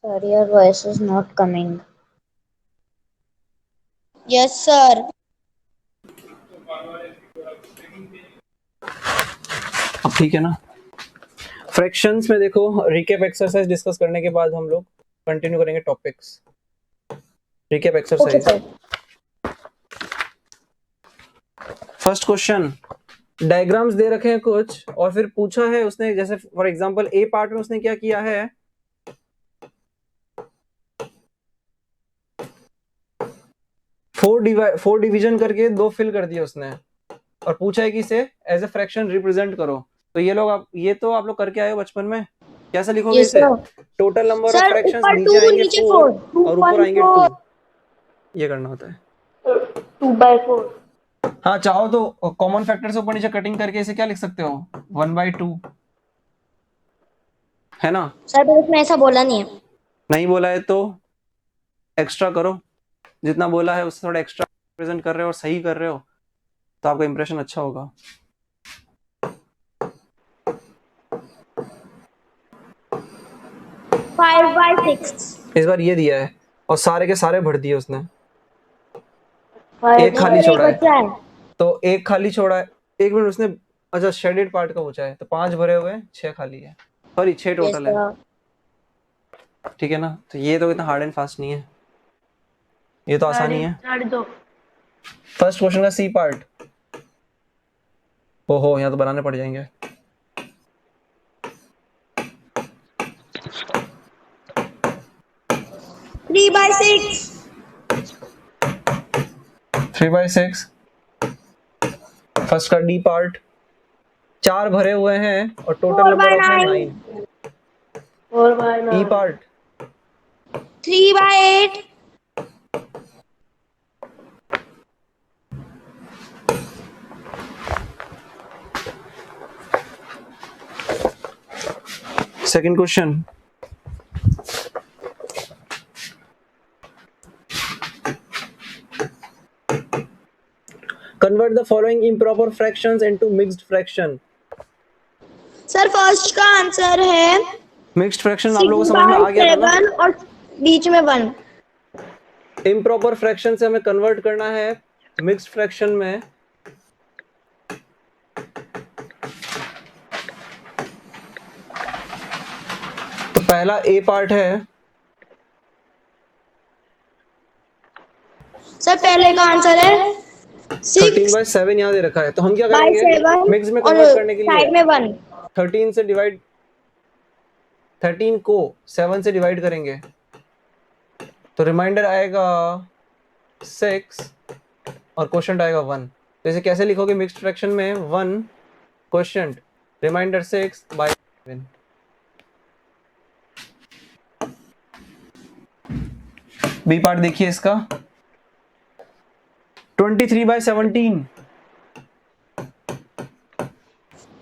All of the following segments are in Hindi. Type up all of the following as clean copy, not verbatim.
Sir, your voice is not coming. Yes, sir. अब ठीक है ना। फ्रैक्शंस में देखो, रिकैप एक्सरसाइज डिस्कस करने के बाद हम लोग कंटिन्यू करेंगे topics. Recap Okay, exercise. sir. First question, diagrams दे रखे हैं कुछ और फिर पूछा है उसने, जैसे फॉर एग्जांपल ए पार्ट में उसने क्या किया है, फोर डिवीजन करके 2 फिल कर दिए उसने और पूछा है कि इसे एज ए फ्रैक्शन रिप्रेजेंट करो। तो ये लोग आप लोग करके आए हो बचपन में। कैसे लिखोगे Yes, इसे? sir. Total number of sir fractions, ऊपर नीचे 2 आएंगे नीचे 4 4 और ऊपर आएंगे 2। ये करना होता है। 2/4। हाँ, चाहो तो कॉमन फैक्टर से ऊपर नीचे कटिंग करके इसे क्या लिख सकते हो, 1/2, है ना। सर तो उसमें ऐसा बोला नहीं है। नहीं बोला है तो एक्स्ट्रा करो, जितना बोला है उससे थोड़ा एक्स्ट्रा प्रेजेंट कर रहे हो और सही कर रहे हो तो आपका इंप्रेशन अच्छा होगा। Five by six. इस बार ये दिया है और सारे के सारे भर दिए उसने, एक नहीं खाली सर, एक छोड़ा है। बच्चा है। तो एक खाली छोड़ा है, एक मिनट उसने, अच्छा शेडेड पार्ट का पूछा है तो 5 भरे हुए हैं, 6 खाली है, सॉरी 6 यस टोटल है, सर। ठीक है ना। तो ये तो इतना हार्ड एंड फास्ट नहीं है, ये तो आसानी है। 2.5। फर्स्ट क्वेश्चन का सी पार्ट, ओहो यहाँ तो बनाने पड़ जाएंगे। 3/6। 3/6। फर्स्ट का डी पार्ट, 4 भरे हुए हैं और टोटल नंबर ऑफ है 9। 4/9। ई part 3/8। Second question, convert the following improper fractions into mixed fraction। Sir first का आंसर है मिक्स्ड फ्रैक्शन आप लोगों को समझ में आ गया था ना। 6/7 और बीच में 1। इम्प्रॉपर फ्रैक्शन से हमें कन्वर्ट करना है मिक्स्ड फ्रैक्शन में। तो पहला ए पार्ट है, सर पहले का आंसर है 13/7 यहाँ दे रखा है, तो हम क्या करेंगे 6/7 मिक्स में और कन्वर्ट करने के लिए साइड में 1। 13 से डिवाइड, 13 को 7 से डिवाइड करेंगे तो रिमाइंडर आएगा 6 और क्वोशंट आएगा 1। तो इसे कैसे लिखोगे मिक्स्ड फ्रैक्शन में, 1 क्वोशंट रिमाइंडर 6/7। बी पार्ट देखिए इसका, 23/17।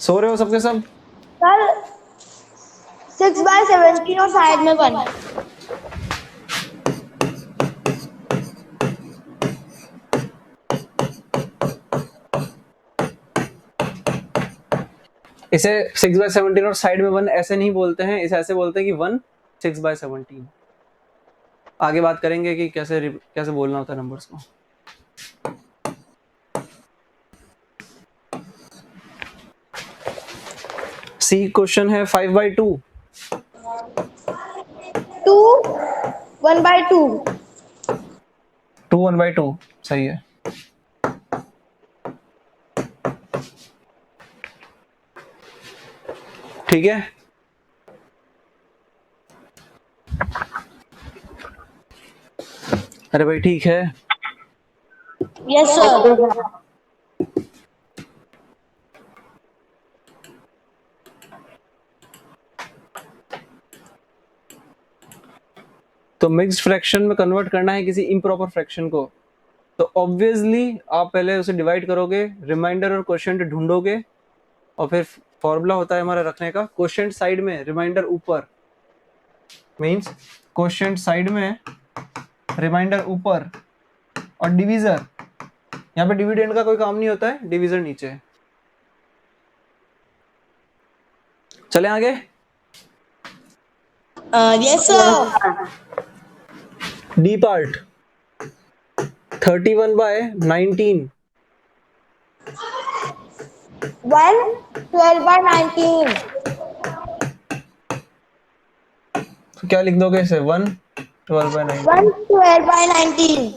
सो रहे हो सबके सब? सर 6/17 और साइड में 1। इसे 6/17 और साइड में 1 ऐसे नहीं बोलते हैं, इसे ऐसे बोलते हैं कि 1 6/17। आगे बात करेंगे कि कैसे बोलना होता है नंबर्स को। सी क्वेश्चन है 5/2। 2 1/2। 2 1/2 सही है। ठीक है, अरे भाई ठीक है। Yes sir. तो मिक्स्ड फ्रैक्शन में कन्वर्ट करना है किसी इम्प्रॉपर फ्रैक्शन को, तो ऑब्वियसली आप पहले उसे डिवाइड करोगे, रिमाइंडर और क्वोशंट ढूंढोगे और फिर फॉर्मूला होता है हमारा रखने का, क्वोशंट साइड में रिमाइंडर ऊपर, मींस क्वोशंट साइड में रिमाइंडर ऊपर और डिवीजर, यहाँ पे डिविडेंड का कोई काम नहीं होता है, डिवीजर नीचे। चले आगे। Yes, sir. D part 31/19. 12/19. तो क्या लिख दोगे इसे? 1 12/19. 12/19.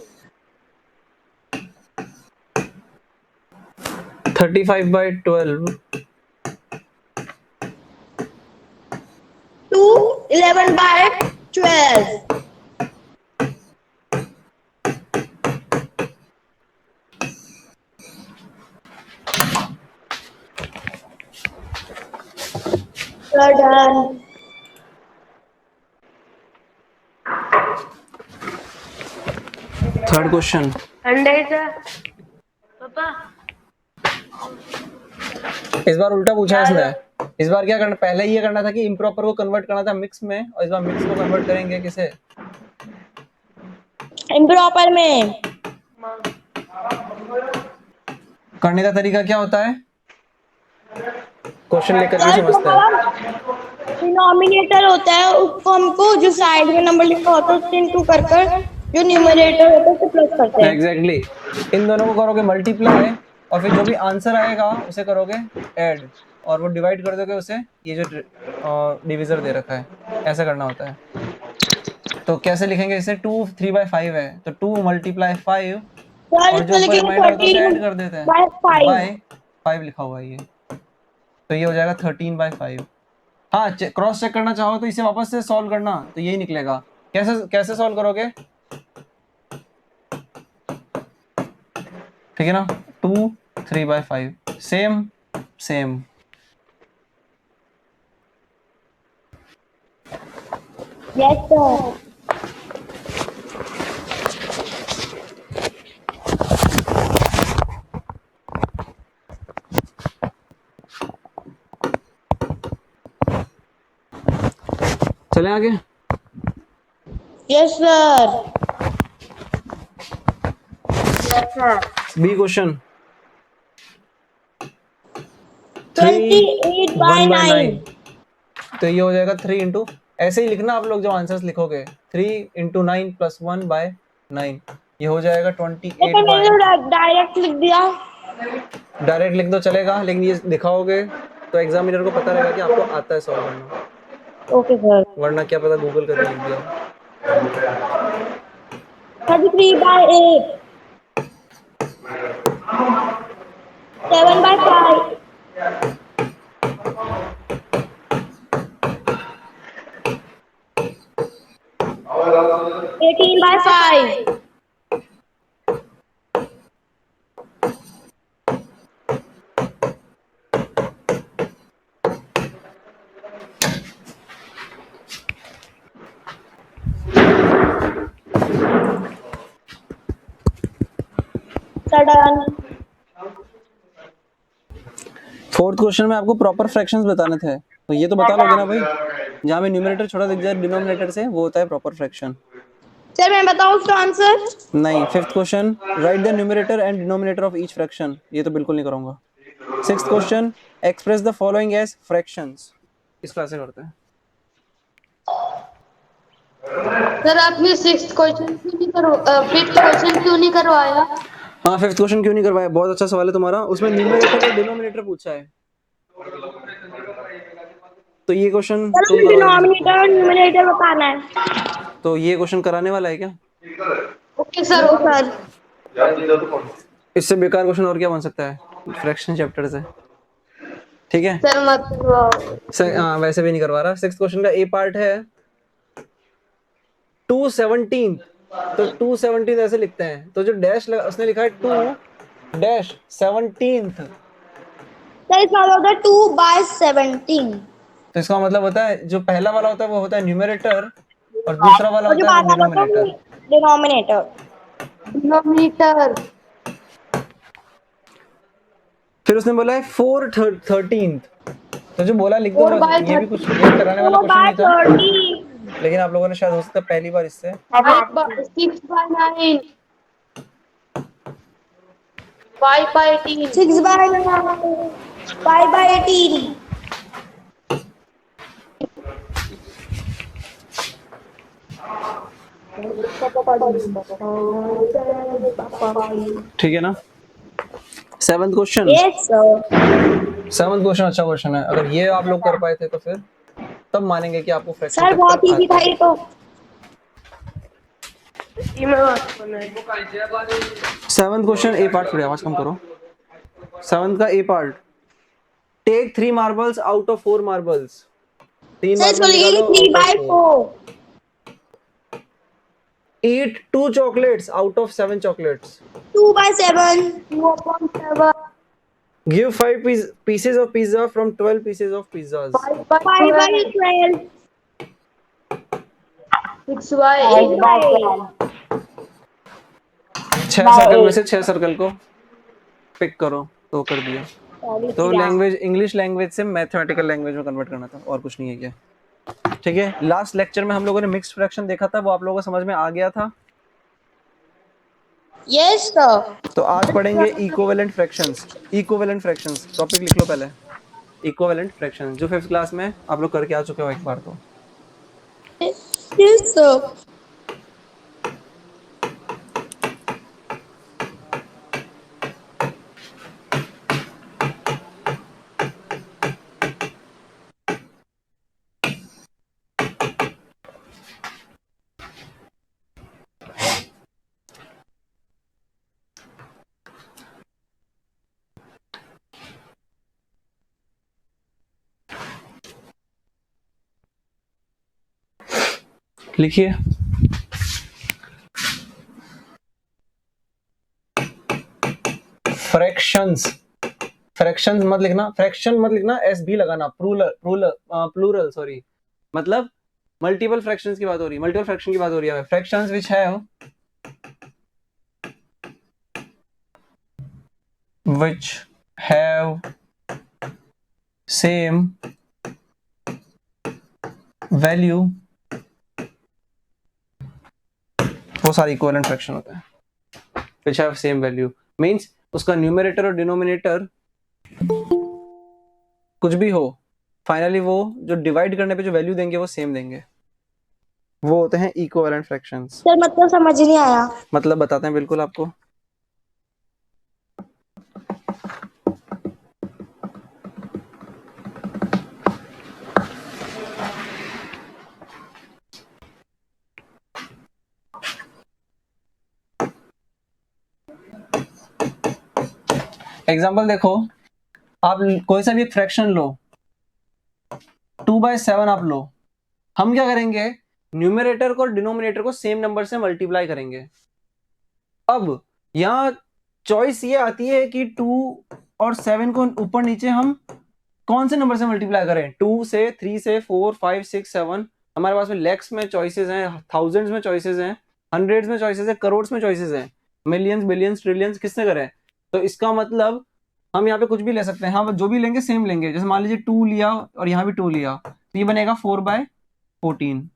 35/12. 2 11/12. Sir, done. Third question. 100, sir. Papa. इस बार उल्टा पूछा है इसने. इस बार क्या करना, पहले ये करना था कि इम्प्रॉपर को कन्वर्ट करना था मिक्स में, और इस बार मिक्स को कन्वर्ट करेंगे किसे? Improper में. करने का तरीका क्या होता है? क्वेश्चन लेकर के सर, समझते हैं. डिनोमिनेटर होता है उसको हमको जो साइड में नंबर लिखा होता है उससे इंटू कर जो न्यूमरेटर होता है उससे प्लस करते हैं. एग्जैक्टली. इन दोनों को करोगे मल्टीप्लाई, और फिर जो भी आंसर आएगा उसे करोगे ऐड, और वो डिवाइड कर दोगे उसे ये जो डिविजर दे रखा है, ऐसा करना होता है. तो कैसे लिखेंगे इसे? 2 3/5 है तो 2 × 5, और जो ऊपर रिमाइंडर होता है उसे ऐड कर देते हैं. बाय 5 लिखा हुआ है ये, तो ये हो जाएगा 13/5. हाँ, क्रॉस चेक करना चाहो तो इसे वापस से सॉल्व करना, तो यही निकलेगा. कैसे सॉल्व करोगे? ठीक है ना. 2 3/5 सेम. Yes sir. चले आगे. Yes sir. B question 28/9. तो ये हो जाएगा 3 इंटू, ऐसे ही लिखना आप लोग जब आंसर्स लिखोगे. 3 × 9 + 1/9, ये हो जाएगा 28. डायरेक्ट लिख दिया. डायरेक्ट लिख दो चलेगा, लेकिन ये दिखाओगे तो एग्जामिनर को पता रहेगा कि आपको आता है सॉल्व करना. Okay sir. वरना क्या पता गूगल करके लिख दिया. 33/8. 7/5. 18/5. Done. फोर्थ क्वेश्चन में आपको प्रॉपर फ्रैक्शंस बताने थे, तो ये तो बता लोगे ना भाई. जहाँ में न्यूमरेटर छोटा दिख जाए डिनोमिनेटर से, वो होता है प्रॉपर फ्रैक्शन. सर मैं बताऊं उसका आंसर? नहीं. Fifth question, write the numerator and denominator of each fraction. ये तो बिल्कुल नहीं करूंगा. Sixth question, express the following as fractions. इस क्लास से करते हैं. सर आपने फिफ्थ क्वेश्चन क्यों नहीं करवाया? हाँ, फिफ्थ क्वेश्चन क्यों नहीं करवाया? बहुत अच्छा सवाल है तुम्हारा. उसमें न्यूमरेटर और डिनोमिनेटर पूछा है, तो ये क्वेश्चन डिनोमिनेटर और न्यूमरेटर बताना है. तो ये क्वेश्चन कराने वाला है क्या? Okay sir. इससे बेकार क्वेश्चन और क्या बन सकता है फ्रैक्शन चैप्टर से? ठीक है सर मत. हाँ, वैसे भी नहीं करवा रहा. सिक्स्थ क्वेश्चन का ए पार्ट है 2/17. तो 2/17 ऐसे लिखते हैं, तो जो डैश उसने लिखा है 2-17. सर इसका मतलब होता है 2/17. तो इसका मतलब होता है जो पहला वाला होता है वो होता है न्यूमरेटर, और दूसरा वाला होता है डिनोमिनेटर. डिनोमिनेटर. फिर उसने बोला है 4/13. तो जो बोला लिख दो. ये भी कुछ ये कराने वाला क्वेश्चन नहीं था, लेकिन आप लोगों ने शायद हो सकता है पहली बार इससे. 6/9. 5/18. 6/9. 5/18. ठीक है ना। Seventh question, yes sir. Seventh question अच्छा क्वेश्चन है। अगर ये आप लोग कर पाए थे तो फिर तब मानेंगे कि आपको फ्रैक्शन सर बहुत चैप्टर इजी आता था है। ये तो। सेवंथ क्वेश्चन ए पार्ट, थोड़ी आवाज कम करो। सेवंथ का A part, take 3 marbles out of 4 marbles. 3 sir इसको मार्बल लिखेंगे निकालो three out of by 4। Four eat 2 chocolates out of 7 chocolates. 2/7 2/7. Give 5 pieces of pizza from 12 pieces of pizzas। 5/12. 5/12 6/8. 8/12 6 circle में से 6 सर्कल को पिक करो, तो कर दिया। तो लैंग्वेज इंग्लिश लैंग्वेज से मैथमेटिकल लैंग्वेज में कन्वर्ट करना था, और कुछ नहीं है क्या। ठीक है, लास्ट लेक्चर में हम लोगों ने मिक्स्ड फ्रैक्शन देखा था, वो आप लोगों को समझ में आ गया था। Yes sir. तो आज पढ़ेंगे equivalent fractions. Equivalent fractions topic लिख लो पहले। इक्विवेलेंट फ्रैक्शंस जो 5th क्लास में आप लोग करके आ चुके हो एक बार तो। Yes sir. लिखिए, फ्रैक्शंस। फ्रैक्शंस मत लिखना, फ्रैक्शन मत लिखना, एस भी लगाना। प्लूरल सॉरी, मतलब मल्टीपल फ्रैक्शंस की बात हो रही है, मल्टीपल फ्रैक्शन की बात हो रही है। Fractions which have same value, वो सारे इक्विवेलेंट फ्रैक्शन होते हैं। which have same value means उसका न्यूमरेटर और डिनोमिनेटर कुछ भी हो, फाइनली वो जो डिवाइड करने पे जो वैल्यू देंगे वो सेम देंगे, वो होते हैं इक्विवेलेंट फ्रैक्शंस। सर मतलब समझ ही नहीं आया। मतलब बताते हैं बिल्कुल आपको। एग्जाम्पल देखो, आप कोई सा भी एक फ्रैक्शन लो, 2/7 आप लो, हम क्या करेंगे, न्यूमरेटर को और डिनोमिनेटर को सेम नंबर से मल्टीप्लाई करेंगे। अब यहाँ चॉइस ये आती है कि 2 और 7 को ऊपर नीचे हम कौन से नंबर से मल्टीप्लाई करें, 2 से, 3 से, 4, 5, 6, 7। हमारे पास में लैक्स में चॉइसेस हैं, थाउजेंड्स में चॉइसेस हैं, हंड्रेड्स में चॉइसेस हैं, करोड़ में चॉइसेस हैं, मिलियंस, बिलियंस, ट्रिलियंस, किसने करें। तो इसका मतलब हम यहाँ पे कुछ भी ले सकते हैं। हाँ, जो भी लेंगे सेम लेंगे। जैसे मान लीजिए 2 लिया और यहाँ भी 2 लिया, तो ये बनेगा 4/14।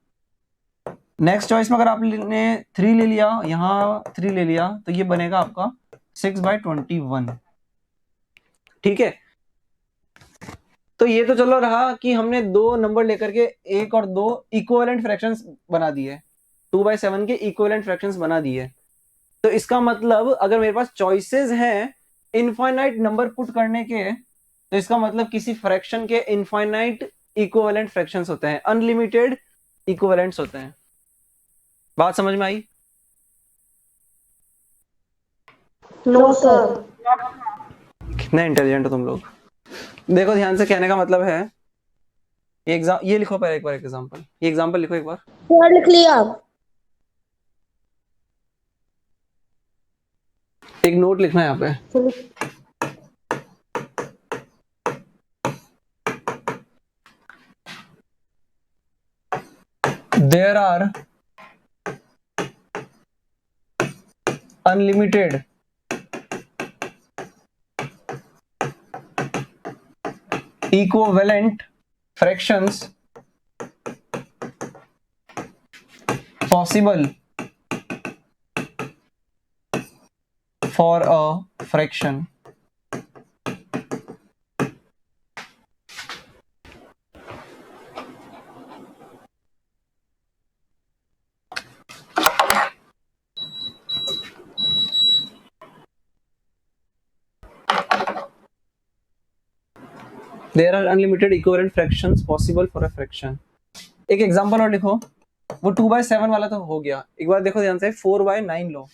नेक्स्ट चॉइस में अगर आपने 3 ले लिया, यहाँ 3 ले लिया, तो ये बनेगा आपका 6/21। ठीक है, तो ये तो चलो रहा कि हमने दो नंबर लेकर के एक और दो इक्विवेलेंट फ्रैक्शंस बना दिए, 2/7 के इक्विवेलेंट फ्रैक्शंस बना दिए। तो इसका मतलब अगर मेरे पास चॉइसेस हैं इनफाइनाइट नंबर पुट करने के, तो इसका मतलब किसी फ्रैक्शन के इनफाइनाइट इक्विवेलेंट फ्रैक्शंस होते हैं, अनलिमिटेड इक्विवेलेंट्स होते हैं। बात समझ में आई? No, sir. कितने इंटेलिजेंट हो तुम लोग। देखो ध्यान से, कहने का मतलब है, ये लिखो पहले एक बार एग्जांपल, ये एग्जांपल लिखो एक बार। सर लिख लिया। एक नोट लिखना है यहाँ पे। There are unlimited equivalent fractions possible for a fraction. There are unlimited equivalent fractions possible for a fraction. एक एग्जांपल और लिखो, वो 2/7 वाला तो हो गया, एक बार देखो ध्यान से 4/9 लो,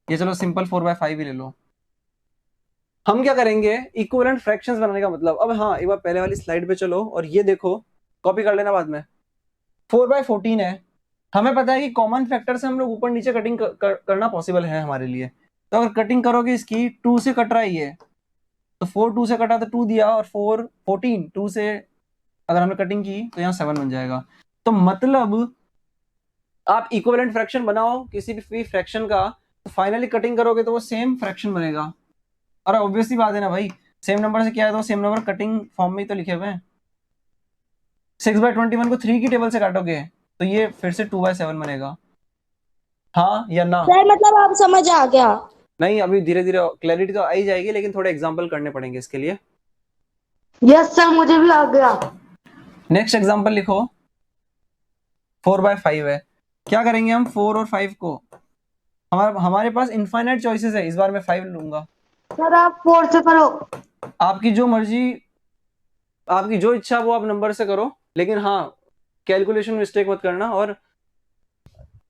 ये चलो सिंपल 4/5 ही ले लो। हम क्या करेंगे, इक्विवेलेंट फ्रैक्शंस बनाने का मतलब, अब हाँ एक बार पहले वाली स्लाइड पे चलो और ये देखो, कॉपी कर लेना बाद में। 4/14 है, हमें पता है कि कॉमन फैक्टर से हम लोग ऊपर नीचे कटिंग करना पॉसिबल है हमारे लिए। तो अगर कटिंग करोगे इसकी 2 से कट रहा है ये, तो 4 2 से कटा तो 2 दिया, और 4 14 2 से अगर हमने कटिंग की तो यहाँ 7 बन जाएगा। तो मतलब आप इक्विवेलेंट फ्रैक्शन बनाओ किसी भी फ्रैक्शन का, तो फाइनली कटिंग करोगे तो वो सेम फ्रैक्शन बनेगा। और ऑब्वियसली बात है ना भाई, सेम नंबर से क्या है तो सेम नंबर कटिंग फॉर्म में ही तो लिखे हुए हैं। 6/21 को 3 की टेबल से काटोगे तो ये फिर से 2/7 बनेगा। हाँ या ना? सर मतलब आप समझ आ गया? नहीं, अभी धीरे धीरे क्लैरिटी तो आई जाएगी, लेकिन थोड़े एग्जांपल करने पड़ेंगे इसके लिए। यस सर, मुझे भी आ गया। नेक्स्ट एग्जांपल लिखो, 4/5 है। क्या करेंगे हम 4 और 5 को, हमारे पास इनफाइनाइट चॉइसेस है, इस बार मैं 5 लूंगा। सर आप 4 से करो। आपकी जो मर्जी, आपकी जो इच्छा वो आप नंबर से करो, लेकिन हाँ कैलकुलेशन मिस्टेक मत करना, और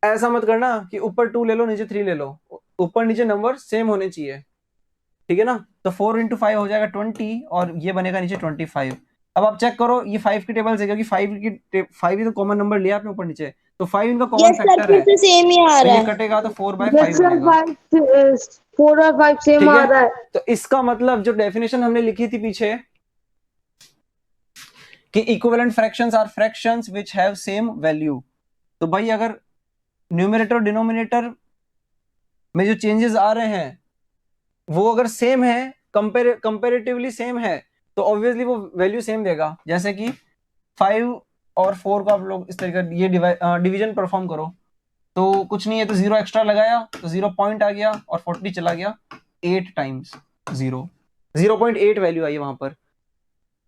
ऐसा मत करना कि ऊपर 2 ले लो नीचे 3 ले लो, ऊपर नीचे नंबर सेम होने चाहिए, ठीक है ना? तो 4 × 5 हो जाएगा 20, और ये बनेगा नीचे 25। अब आप चेक करो ये 5 की टेबल से, क्योंकि 5 ही तो कॉमन नंबर लिया आपने ऊपर नीचे, तो 5 इनका कॉमन यस सर, फैक्टर है, फिर से सेम ही आ तो रहा ये है। कटेगा तो 4/5 यस सर, बनेगा। 4 और 5 सेम ठीक आ रहा है, है। तो इसका मतलब जो डेफिनेशन हमने लिखी थी पीछे कि equivalent fractions are fractions which have same value, तो भाई अगर न्यूमरेटर और डिनोमिनेटर में जो चेंजेस आ रहे हैं वो अगर सेम है, कंपेरेटिवली सेम है, तो ऑब्वियसली वो वैल्यू सेम देगा। जैसे कि 5 और 4 को आप लोग इस तरीके ये डिवीजन परफॉर्म करो, तो कुछ नहीं है तो 0 एक्स्ट्रा लगाया तो 0 पॉइंट आ गया, और 40 चला गया, 8 टाइम्स 0.8 वैल्यू आई वहां पर।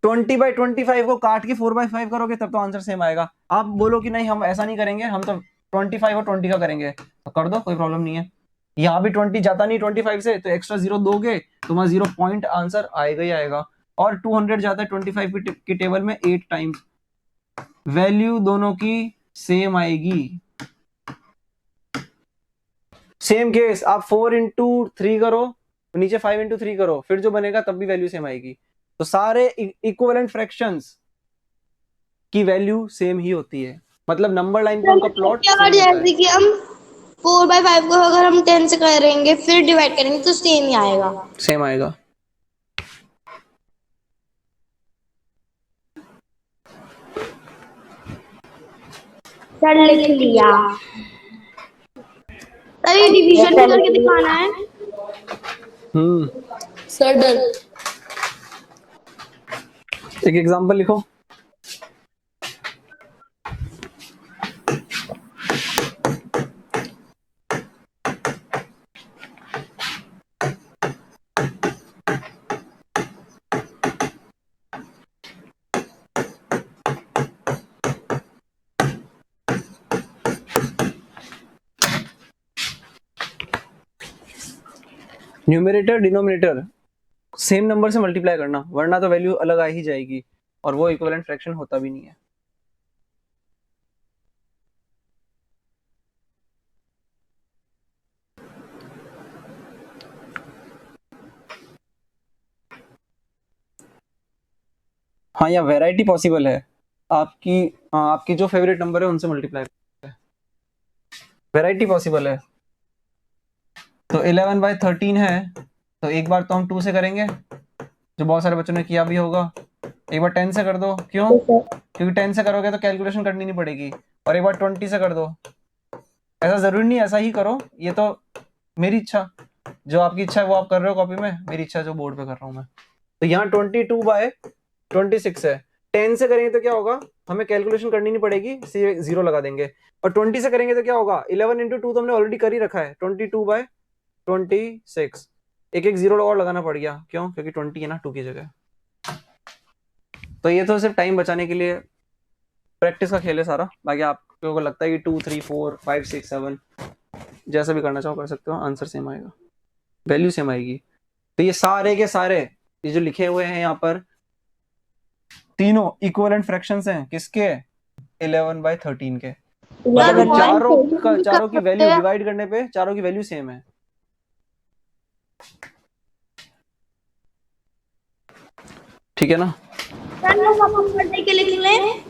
20/25 को काट के 4/5 करोगे तब तो आंसर सेम आएगा। आप बोलो कि नहीं हम ऐसा नहीं करेंगे, हम तो 25 और 20 का करेंगे, तो कर दो, कोई प्रॉब्लम नहीं है। यहाँ भी 20 जाता नहीं 25 से, तो एक्स्ट्रा 0 दोगे तो वहां 0 पॉइंट आंसर आएगा ही आएगा। और 200 जाता है 25 की टेबल में 8 टाइम्स, वैल्यू दोनों की सेम आएगी। सेम केस आप 4 × 3 करो, नीचे 5 × 3 करो, फिर जो बनेगा तब भी वैल्यू सेम आएगी। तो सारे इक्विवेलेंट फ्रैक्शंस की वैल्यू सेम ही होती है, मतलब नंबर लाइन पे उनका प्लॉट क्या सेम होता है। जैसे कि हम 4/5 को अगर हम 10 से करेंगे फिर डिवाइड करेंगे तो सेम ही आएगा। सेम आएगा। सर लिख लिया। सर ये डिवीजन भी करके दिखाना है। Sir done. एक एग्जांपल लिखो, न्यूमरेटर डिनोमिनेटर सेम नंबर से मल्टीप्लाई करना, वरना तो वैल्यू अलग आ ही जाएगी और वो इक्विवेलेंट फ्रैक्शन होता भी नहीं है। हाँ, या वैरायटी पॉसिबल है, आपकी जो फेवरेट नंबर है उनसे मल्टीप्लाई, वैरायटी पॉसिबल है। तो 11/13 है, तो एक बार तो हम 2 से करेंगे, जो बहुत सारे बच्चों ने किया भी होगा। एक बार 10 से कर दो, क्यों? क्योंकि 10 से करोगे तो कैलकुलेशन करनी नहीं पड़ेगी। और एक बार 20 से कर दो। ऐसा जरूरी नहीं ऐसा ही करो, ये तो मेरी इच्छा, जो आपकी इच्छा है वो आप कर रहे हो कॉपी में, मेरी इच्छा जो बोर्ड पे कर रहा हूँ मैं। तो यहाँ 22/26 है। 10 से करेंगे तो क्या होगा, हमें कैलकुलेशन करनी नहीं पड़ेगी, सीधे 0 लगा देंगे। और 20 से करेंगे तो क्या होगा, 11 × 2 तो हमने ऑलरेडी कर ही रखा है, 22/26। एक 0 और लगाना पड़ गया, क्यों? क्योंकि 20 है ना 2 की जगह। तो ये तो सिर्फ टाइम बचाने के लिए प्रैक्टिस का खेल है सारा, बाकी आपको लगता है कि 2 3 4 5 6 7 जैसा भी करना चाहो कर सकते हो, आंसर सेम आएगा, वैल्यू सेम आएगी। तो ये सारे के सारे ये जो लिखे हुए हैं यहाँ पर तीनों इक्विवेलेंट फ्रैक्शंस हैं किसके? 11/13 के। 11 मतलब चारों की वैल्यू डिवाइड करने पे चारों की वैल्यू सेम है। ठीक है ना? सर हम अपनी मर्जी के लिख लें,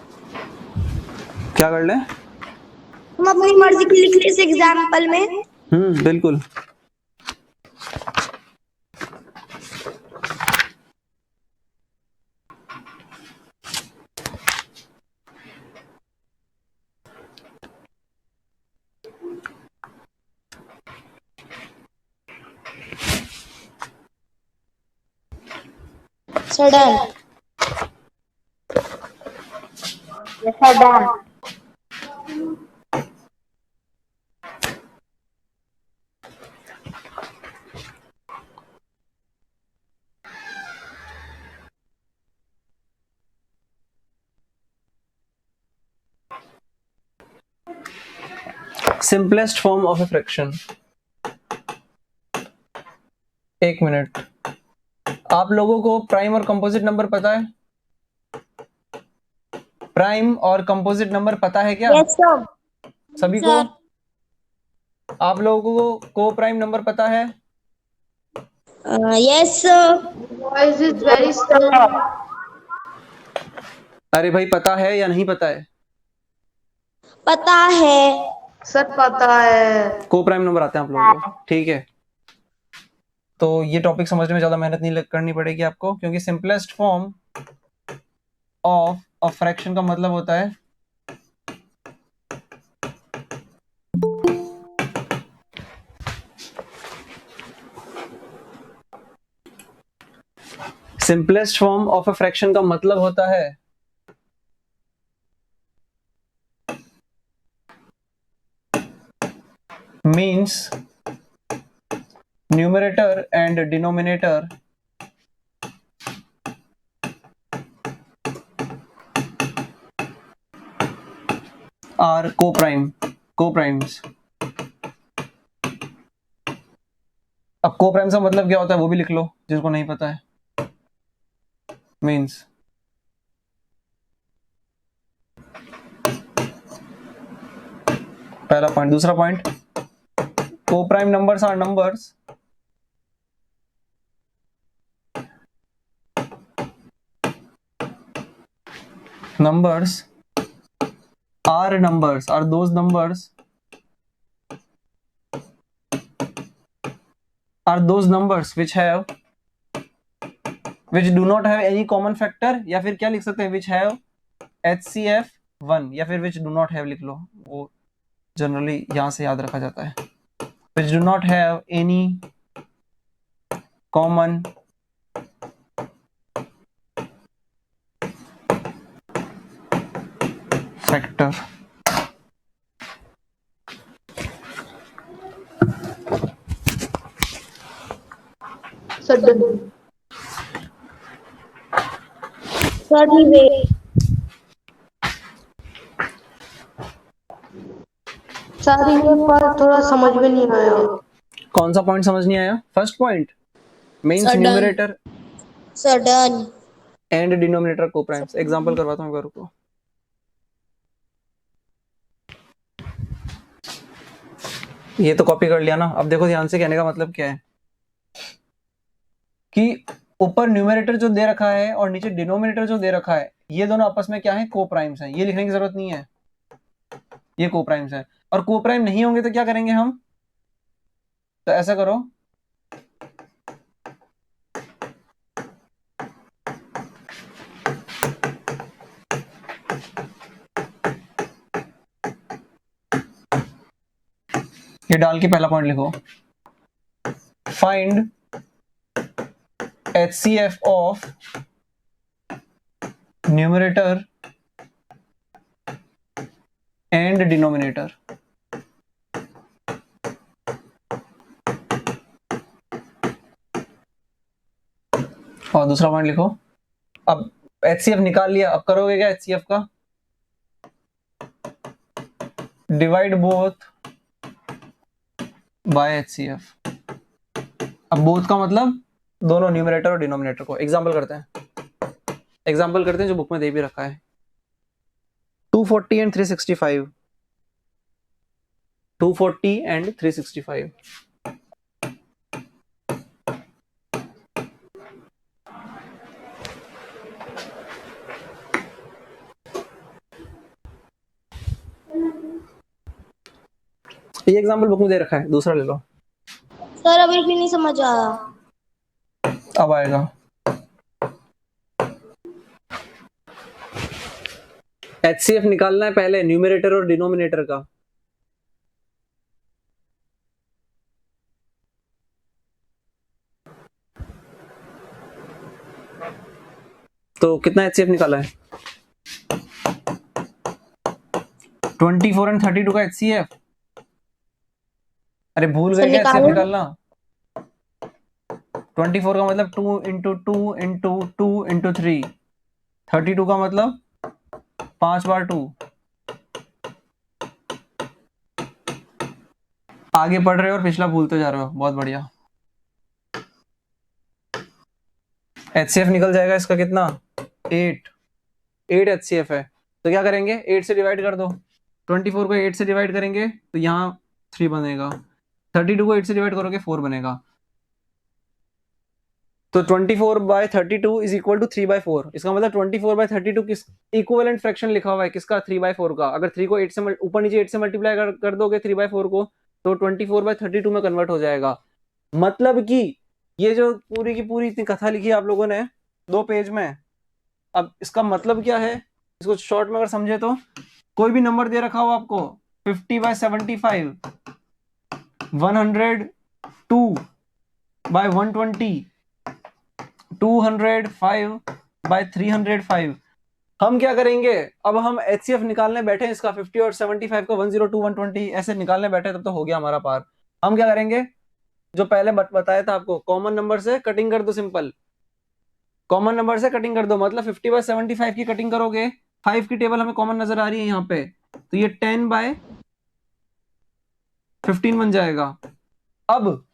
क्या कर ले? हम अपनी मर्जी के लिख लें इस एग्जाम्पल में। बिल्कुल। Sudden Sudden. Simplest form of a fraction. एक मिनट, आप लोगों को प्राइम और कंपोजिट नंबर पता है? प्राइम और कंपोजिट नंबर पता है क्या? Yes sir. सभी को? आप लोगों को को प्राइम नंबर पता है? Yes sir. Voice is very slow. अरे भाई पता है या नहीं पता है? पता है सर पता है। को प्राइम नंबर आते हैं आप लोगों को, ठीक है? तो ये टॉपिक समझने में ज्यादा मेहनत नहीं करनी पड़ेगी आपको, क्योंकि simplest form of a fraction का मतलब होता है simplest form of a fraction का मतलब होता है means numerator and denominator are co-primes। अब co-primes का मतलब क्या होता है वो भी लिख लो जिसको नहीं पता है। means पहला पॉइंट। दूसरा point, co-prime numbers are numbers are those numbers which do not have any common factor, या फिर क्या लिख सकते हैं, which have HCF 1, या फिर which do not have लिख लो, वो जनरली यहां से याद रखा जाता है। which do not have any common factor। Sudden. Sir way sir ये पर थोड़ा समझ में नहीं आया। कौन सा पॉइंट समझ नहीं आया? First point means Sudden. Numerator sudden and denominator coprimes. Example करवाता हूं को। ये तो कॉपी कर लिया ना। अब देखो ध्यान से, कहने का मतलब क्या है कि ऊपर न्यूमरेटर जो दे रखा है और नीचे डिनोमिनेटर जो दे रखा है, ये दोनों आपस में क्या है? को-प्राइम्स हैं। ये लिखने की जरूरत नहीं है, ये को-प्राइम्स है। और को-प्राइम नहीं होंगे तो क्या करेंगे हम? तो ऐसा करो, ये डाल के पहला पॉइंट लिखो, find HCF of numerator and denominator. और दूसरा पॉइंट लिखो। अब HCF निकाल लिया, अब करोगे क्या HCF का? Divide both by HCF। अब बोथ का मतलब दोनों न्यूमरेटर और डिनोमिनेटर को। एग्जांपल करते हैं। एग्जाम्पल करते हैं जो बुक में दे भी रखा है। 240 एंड 365, 240 एंड 365। ये एग्जाम्पल बुक में दे रखा है, दूसरा ले लो। सर अभी भी नहीं समझ आया। अब आएगा। HCF निकालना है पहले न्यूमरेटर और डिनोमिनेटर का। तो कितना HCF निकाला है? 24 एंड 32 का HCF। अरे भूल गए क्या HCF निकालना? 24 का मतलब 2 इंटू 2 इंटू 2 इंटू 3, 32 का मतलब 5 बार 2। आगे पढ़ रहे हो और पिछला भूलते जा रहे हो, बहुत बढ़िया। HCF निकल जाएगा इसका कितना? 8 HCF है। तो क्या करेंगे, 8 से डिवाइड कर दो। 24 को 8 से डिवाइड करेंगे तो यहाँ 3 बनेगा। 32 को 8 से डिवाइड करोगे 4 बनेगा। तो 24/32 इज इक्वल टू 3/4। इसका मतलब 24/32 किस इक्विवेलेंट फ्रैक्शन लिखा हुआ है किसका? 3/4 का। अगर 3 को 8 से ऊपर नीचे 8 से मल्टीप्लाई कर दोगे 3/4 को, तो 24/32 में कन्वर्ट हो जाएगा। मतलब कि ये जो पूरी की पूरी इतनी कथा लिखी है आप लोगों ने 2 पेज में, अब इसका मतलब क्या है इसको शॉर्ट में अगर समझे तो, कोई भी नंबर दे रखा हो आपको 50/75, 102/120, 205/305। हम क्या करेंगे, अब हम HCF निकालने बैठे हैं इसका 50 और 75 का, 102 120 ऐसे निकालने बैठे, तब तो हो गया हमारा पार। हम क्या करेंगे, जो पहले बताया था आपको, कॉमन नंबर से कटिंग कर दो। सिंपल कॉमन नंबर से कटिंग कर दो, मतलब 50/75 की कटिंग करोगे, 5 की टेबल हमें कॉमन नजर आ रही है यहाँ पे, तो ये 10/15 बन जाएगा। अब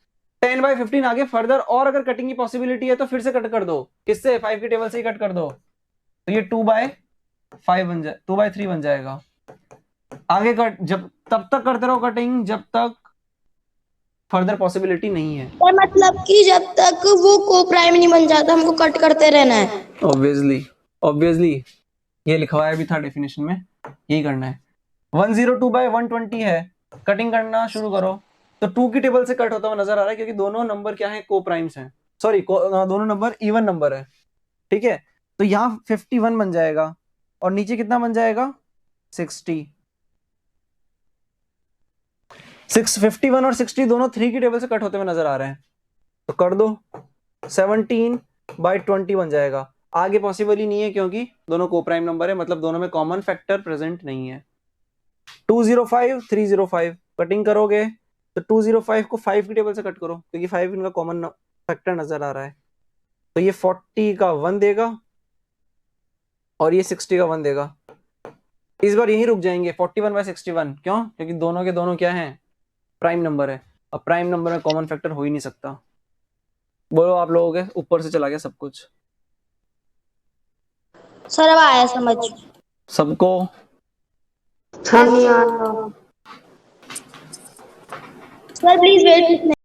10/15 आगे फर्दर और अगर कटिंग की पॉसिबिलिटी है तो फिर से कट कर दो। किससे? 5 की टेबल से ही कट कर दो, तो ये 2/5 बन जाए, 2/3 बन जाएगा। आगे कट जब तब तक करते रहो कटिंग जब तक फर्दर पॉसिबिलिटी नहीं है। और मतलब कि जब तक वो को प्राइम नहीं बन जाता हमको कट करते रहना है। ऑब्वियसली ये लिखवाया भी था डेफिनेशन में, यही करना है। 102/120 है, कटिंग करना शुरू करो। तो 2 की टेबल से कट होता हुआ नजर आ रहा है क्योंकि दोनों नंबर क्या है, को प्राइम्स हैं, सॉरी दोनों नंबर इवन नंबर है, ठीक है। तो यहाँ 51 बन जाएगा और नीचे कितना बन जाएगा? 60। 51 और 60 दोनों 3 की टेबल से कट होते हुए नजर आ रहे हैं, तो कर दो। 17/20 बन जाएगा। आगे पॉसिबल ही नहीं है क्योंकि दोनों को प्राइम नंबर है, मतलब दोनों में कॉमन फैक्टर प्रेजेंट नहीं है। 205 305 कटिंग करोगे तो 205 को 5 की टेबल से कट करो क्योंकि 5 इनका कॉमन फैक्टर नजर आ रहा है, तो ये 40 का 1 देगा और ये 60 का 1 देगा। इस बार यहीं रुक जाएंगे 41/61। क्यों? क्योंकि दोनों के दोनों क्या है, प्राइम नंबर है। अब प्राइम नंबर में कॉमन फैक्टर हो ही नहीं सकता। बोलो आप लोगों के ऊपर से चला गया सब कुछ। सर अब आया समझ सबको? सर नहीं आ रहा। Sir please wait.